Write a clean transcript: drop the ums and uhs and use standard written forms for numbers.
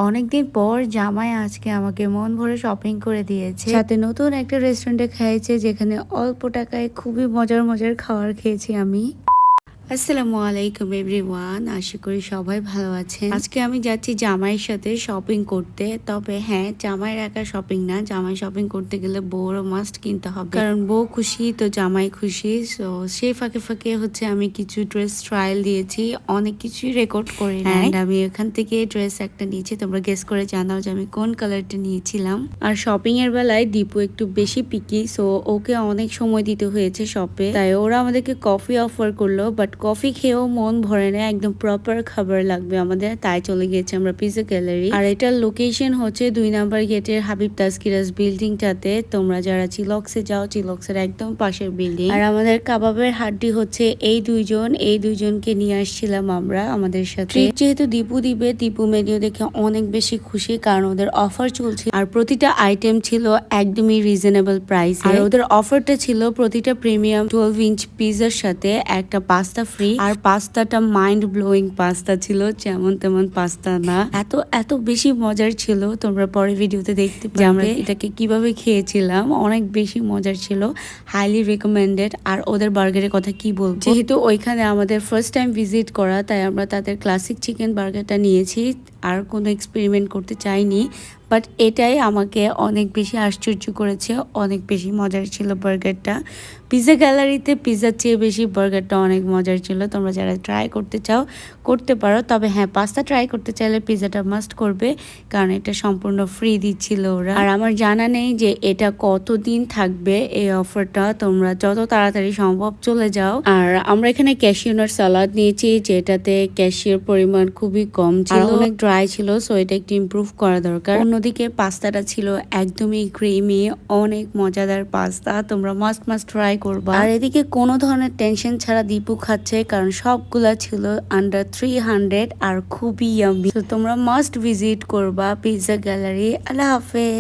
অনেকদিন পর জামাই আজকে আমাকে মন ভরে শপিং করে দিয়েছে, সাথে নতুন একটা রেস্টুরেন্টে খাইয়েছে যেখানে অল্প টাকায় খুবই মজার মজার খাবার খেয়েছি আমি। আসসালামু আলাইকুম এভরিওয়ান, আশা করি সবাই ভালো আছেন। আজকে আমি যাচ্ছি জামাইয়ের সাথে শপিং করতে। তবে হ্যাঁ, জামাইয়ের একা শপিং না, জামাই শপিং করতে গেলে বউরও মাস্ট কিনতে হবে, কারণ বউ খুশি তো জামাই খুশি। সো সেই ফাঁকে ফাঁকে হচ্ছে আমি কিছু ড্রেস ট্রায়াল দিয়েছি, অনেক কিছুই রেকর্ড করে অ্যান্ড আমি এখান থেকে ড্রেস একটা নিয়েছি। তোমরা গেস করে জানাও যে আমি কোন কালারটা নিয়েছিলাম। আর শপিং এর বেলায় দীপু একটু বেশি পিকি, সো ওকে অনেক সময় দিতে হয়েছে শপে, তাই ওরা আমাদেরকে কফি অফার করলো, বাট কফি খেয়েও মন ভরে না, একদম প্রপার খাবার লাগবে আমাদের, তাই চলে গিয়েছে আমরা পিজা গ্যালারি। আর এটার লোকেশন হচ্ছে 2 নাম্বার গেটের হাবিব তাজকিরাজ বিল্ডিংটাতে। তোমরা যারা চিলক্সে যাও, চিলক্সের একদম পাশের বিল্ডিং। আর আমাদের কাবাবের হাড্ডি হচ্ছে এই দুইজনকে নিয়ে আসছিলাম আমরা আমাদের সাথে। যেহেতু দীপু দিবে, দীপু মেনিউ দেখে অনেক বেশি খুশি, কারণ ওদের অফার চলছে আর প্রতিটা আইটেম ছিল একদমই রিজনেবল প্রাইস। আর ওদের অফারটা ছিল প্রতিটা প্রিমিয়াম 12 ইঞ্চ পিজার সাথে একটা পাস্তা ফ্রি। আর পাস্তাটা মাইন্ড ব্লোয়িং পাস্তা ছিল, যেমন তেমন পাস্তা না, এত বেশি মজার ছিল। তোমরা পরে ভিডিওতে দেখতে পাবে আমরা এটাকে কিভাবে খেয়েছিলাম, অনেক বেশি মজার ছিল, হাইলি রেকমেন্ডেড। আর ওদের বার্গারের কথা কি বলবো, যেহেতু ওইখানে আমাদের ফার্স্ট টাইম ভিজিট করা, তাই আমরা তাদের ক্লাসিক চিকেন বার্গারটা নিয়েছি, আর কোনো এক্সপেরিমেন্ট করতে চাইনি। বাট এটাই আমাকে অনেক বেশি আশ্চর্য করেছে, অনেক বেশি মজার ছিল বার্গারটা। পিজা গ্যালারিতে পিজার চেয়ে বেশি বার্গারটা অনেক মজার ছিল। তোমরা যারা ট্রাই করতে চাও করতে পারো, তবে হ্যাঁ, পাস্তা ট্রাই করতে চাইলে পিজাটা মাস্ট করবে, কারণ এটা সম্পূর্ণ ফ্রি দিচ্ছিল ওরা। আর আমার জানা নেই যে এটা কতদিন থাকবে এই অফারটা, তোমরা যত তাড়াতাড়ি সম্ভব চলে যাও। আর আমরা এখানে ক্যাশিউনাট সালাদ নিয়েছি, যেটাতে ক্যাশিয়ার পরিমাণ খুবই কম ছিল, অনেক ড্রাই ছিল, সো এটা একটু ইমপ্রুভ করা দরকার। অন্যদিকে পাস্তাটা ছিল একদমই ক্রিমি, অনেক মজাদার পাস্তা, তোমরা মাস্ট ট্রাই করবা। আর এদিকে কোনো ধরনের টেনশন ছাড়া দীপু খাচ্ছে, কারণ সবগুলা ছিল আন্ডার 300 আর খুবই ইয়াম্মি। তো তোমরা মাস্ট ভিজিট করবা পিজা গ্যালারি। আল্লাহ হাফেজ।